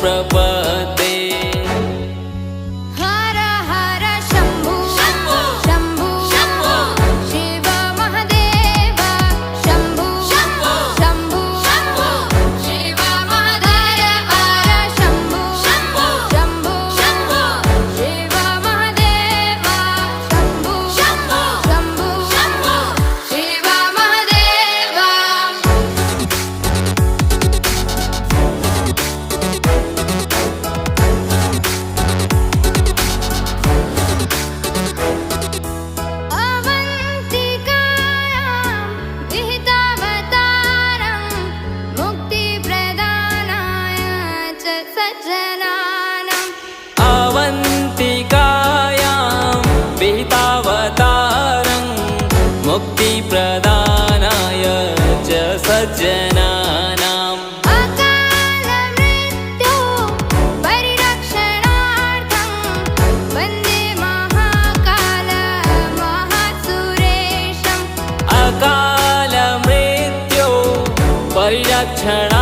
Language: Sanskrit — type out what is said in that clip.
प्रपद्ये। हर हर शम्भो शम्भो शम्भो शम्भो शिव महादेव शम्भो शम्भो शम्भो शम्भो शिव महादेव हर शम्भो शम्भो शम्भो शम्भो शिव महादेव शम्भो शम्भो शम्भो शम्भो शिव महादेव। अवन्तिकायां विहितावतारं मुक्तिप्रदानाय च सज्जनानाम्। अवन्तिकायां विहितावतारं मुक्तिप्रदानाय च सज्जनानाम्। अकालमृत्यो परिरक्षणार्थं वन्दे महाकाल महासुरेशम्। अकालमृत्यो परिरक्षणार्थं